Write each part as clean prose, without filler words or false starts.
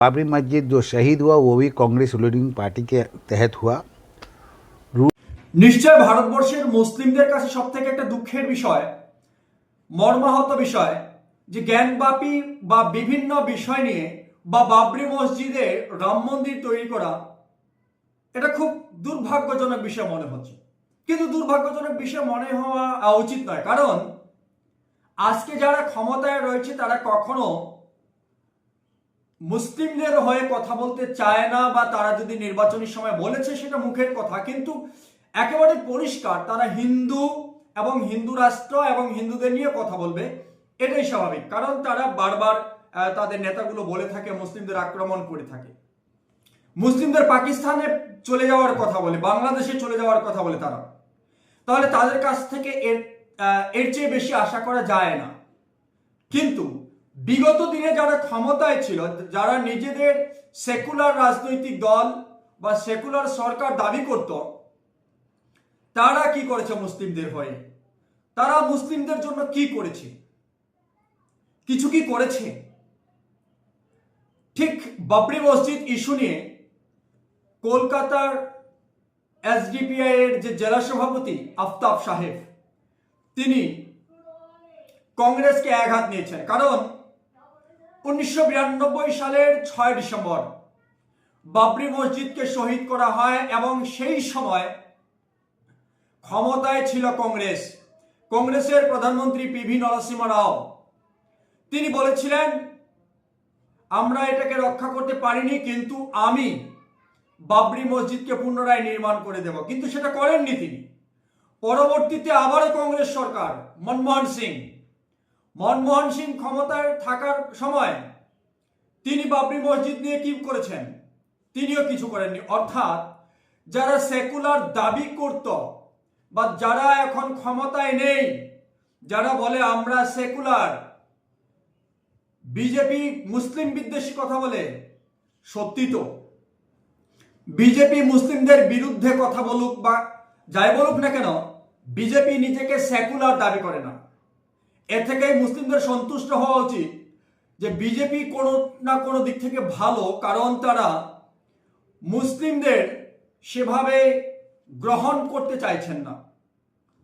बाबरी मस्जिद जो शहीद हुआ वो भी कांग्रेस रूलिंग पार्टी के तहत हुआ। নিশ্চয় ভারতবর্ষের মুসলিমদের কাছে সবথেকে একটা দুঃখের বিষয়, মর্মাহত বিষয় যে জ্ঞানব্যাপী বা বিভিন্ন বিষয় নিয়ে বা বাবরি মসজিদে রাম মন্দির তৈরি করা এটা খুব দুর্ভাগ্যজনক বিষয় মনে হচ্ছে। কিন্তু দুর্ভাগ্যজনক বিষয় মনে হওয়া উচিত নয়, কারণ আজকে যারা ক্ষমতায় রয়েছে তারা কখনো মুসলিমদের হয়ে কথা বলতে চায় না, বা তারা যদি নির্বাচনী সময় বলেছে সেটা মুখের কথা, কিন্তু একেবারে পরিষ্কার তারা হিন্দু এবং হিন্দু রাষ্ট্র এবং হিন্দুদের নিয়ে কথা বলবে, এটাই স্বাভাবিক। কারণ তারা বারবার তাদের নেতাগুলো বলে থাকে মুসলিমদের আক্রমণ করে থাকে, মুসলিমদের পাকিস্তানে চলে যাওয়ার কথা বলে, বাংলাদেশে চলে যাওয়ার কথা বলে তারা। তাহলে তাদের কাছ থেকে এর চেয়ে বেশি আশা করা যায় না। কিন্তু বিগত দিনে যারা ক্ষমতায় ছিল, যারা নিজেদের সেকুলার রাজনৈতিক দল বা সেকুলার সরকার দাবি করত, তারা কি করেছে মুসলিমদের হয়ে? তারা মুসলিমদের জন্য কি করেছে? কিছু কি করেছে? ঠিক বাবরি মসজিদ ইস্যু নিয়ে কলকাতার এসডিপিআই এর যে জেলা সভাপতি আফতাব সাহেব, তিনি কংগ্রেসকে আঘাত নিয়েছেন। কারণ 1992 সালের 6 ডিসেম্বর বাবরি মসজিদকে শহীদ করা হয় এবং সেই সময় ক্ষমতায় ছিল কংগ্রেস। কংগ্রেসের প্রধানমন্ত্রী পিভি নরসিংহ রাও তিনি বলেছিলেন, আমরা এটাকে রক্ষা করতে পারিনি, কিন্তু আমি বাবরি মসজিদকে পুনরায় নির্মাণ করে দেব। কিন্তু সেটা করেননি তিনি। পরবর্তীতে আবারও কংগ্রেস সরকার, মনমোহন সিং ক্ষমতায় থাকার সময় তিনি বাবরি মসজিদ নিয়ে কি করেছেন? তিনিও কিছু করেননি। অর্থাৎ যারা সেকুলার দাবি করত বা যারা এখন ক্ষমতায় নেই, যারা বলে আমরা সেকুলার, বিজেপি মুসলিম বিদ্বেষী কথা বলে, সত্যি তো বিজেপি মুসলিমদের বিরুদ্ধে কথা বলুক বা যাই বলুক না কেন, বিজেপি নিজেকে সেকুলার দাবি করে না। এ থেকেই মুসলিমদের সন্তুষ্ট হওয়া উচিত যে বিজেপি কোনো না কোনো দিক থেকে ভালো, কারণ তারা মুসলিমদের সেভাবে গ্রহণ করতে চাইছেন না।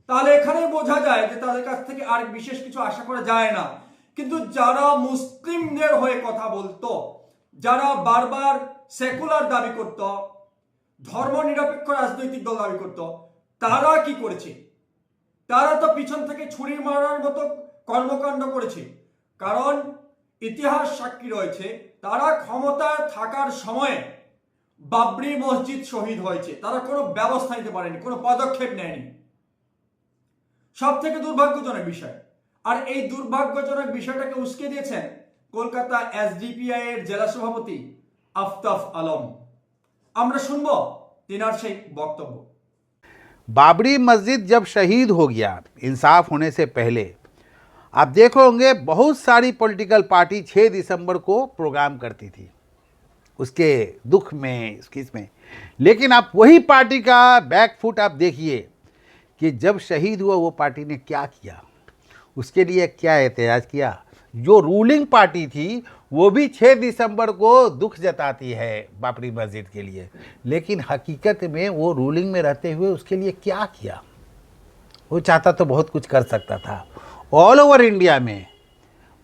তাহলে এখানে বোঝা যায় যে তাদের কাছ থেকে আর বিশেষ কিছু আশা করা যায় না। কিন্তু যারা মুসলিমদের হয়ে কথা বলতো, যারা বারবার সেকুলার দাবি করত, ধর্মনিরপেক্ষ রাজনৈতিক দল দাবি করত, তারা কি করেছে? তারা তো পিছন থেকে ছুরি মারার মতো কর্মকাণ্ড করেছে। কারণ ইতিহাস সাক্ষী রয়েছে, তারা ক্ষমতায় থাকার সময়ে বাবরি মসজিদ শহীদ হয়েছে, তারা কোনো ব্যবস্থা নিতে পারেনি, কোনো পদক্ষেপ নেয়নি। সব থেকে দুর্ভাগ্যজনক বিষয়। আর এই দুর্ভাগ্যজনক বিষয়টাকে উস্কে দিয়েছেন কলকাতা এসডিপিআই এর জেলা সভাপতি আফতাব আলম। আমরা শুনবো তিনার সেই বক্তব্য। बाबरी मस्जिद जब शहीद हो गया इंसाफ होने से पहले, आप देखोगे बहुत सारी पॉलिटिकल पार्टी 6 दिसंबर को प्रोग्राम करती थी उसके दुख में, इसमें। लेकिन आप वही पार्टी का बैकफुट आप देखिए कि जब शहीद हुआ वो पार्टी ने क्या किया, उसके लिए क्या एहतजाज किया। जो रूलिंग पार्टी थी वो भी 6 दिसंबर को दुख जताती है बाबरी मस्जिद के लिए, लेकिन हकीकत में वो रूलिंग में रहते हुए उसके लिए क्या किया? वो चाहता तो बहुत कुछ कर सकता था। ऑल ओवर इंडिया में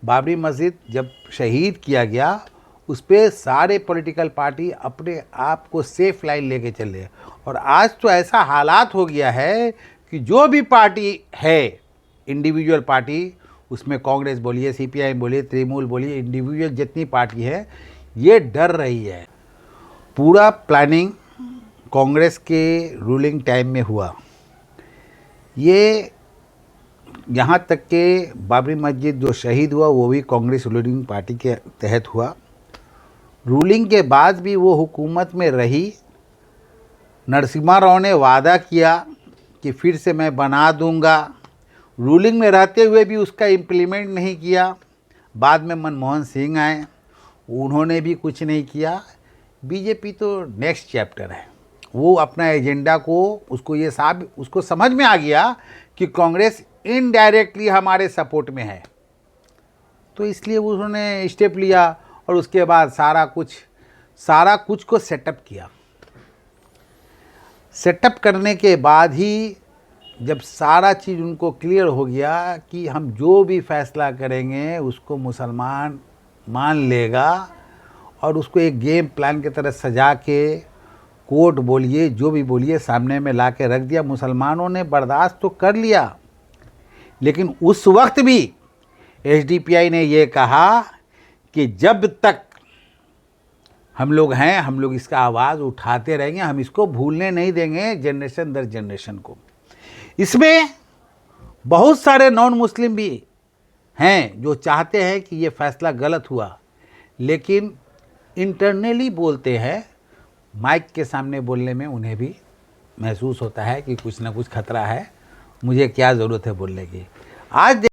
बाबरी मस्जिद जब शहीद किया गया, उस पर सारे पॉलिटिकल पार्टी अपने आप को सेफ लाइन लेके चले। और आज तो ऐसा हालात हो गया है कि जो भी पार्टी है, इंडिविजुअल पार्टी, उसमें कांग्रेस बोलिए, सीपीआई बोलिए, तृणमूल बोलिए, इंडिविजुअल जितनी पार्टी है, ये डर रही है। पूरा प्लानिंग कांग्रेस के रूलिंग टाइम में हुआ। ये यहाँ तक के बाबरी मस्जिद जो शहीद हुआ वो भी कांग्रेस रूलिंग पार्टी के तहत हुआ। रूलिंग के बाद भी वो हुकूमत में रही। नरसिम्हा राव ने वादा किया कि फिर से मैं बना दूंगा। रूलिंग में रहते हुए भी उसका इम्प्लीमेंट नहीं किया। बाद में मनमोहन सिंह आए, उन्होंने भी कुछ नहीं किया। बीजेपी तो नेक्स्ट चैप्टर है, वो अपना एजेंडा को उसको समझ में आ गया कि कांग्रेस इनडायरेक्टली हमारे सपोर्ट में है, तो इसलिए उन्होंने स्टेप लिया और उसके बाद सारा कुछ को सेटअप किया। सेटअप करने के बाद ही जब सारा चीज़ उनको क्लियर हो गया कि हम जो भी फैसला करेंगे उसको मुसलमान मान लेगा, और उसको एक गेम प्लान की तरह सजा के कोर्ट बोलिए जो भी बोलिए सामने में ला के रख दिया। मुसलमानों ने बर्दाश्त तो कर लिया, लेकिन उस वक्त भी एसडीपीआई ने ये कहा कि जब तक हम लोग हैं हम लोग इसका आवाज़ उठाते रहेंगे, हम इसको भूलने नहीं देंगे जनरेशन दर जनरेशन को। इसमें बहुत सारे नॉन मुस्लिम भी हैं जो चाहते हैं कि ये फैसला गलत हुआ, लेकिन इंटरनली बोलते हैं, माइक के सामने बोलने में उन्हें भी महसूस होता है कि कुछ ना कुछ खतरा है, मुझे क्या ज़रूरत है बोलने की। आज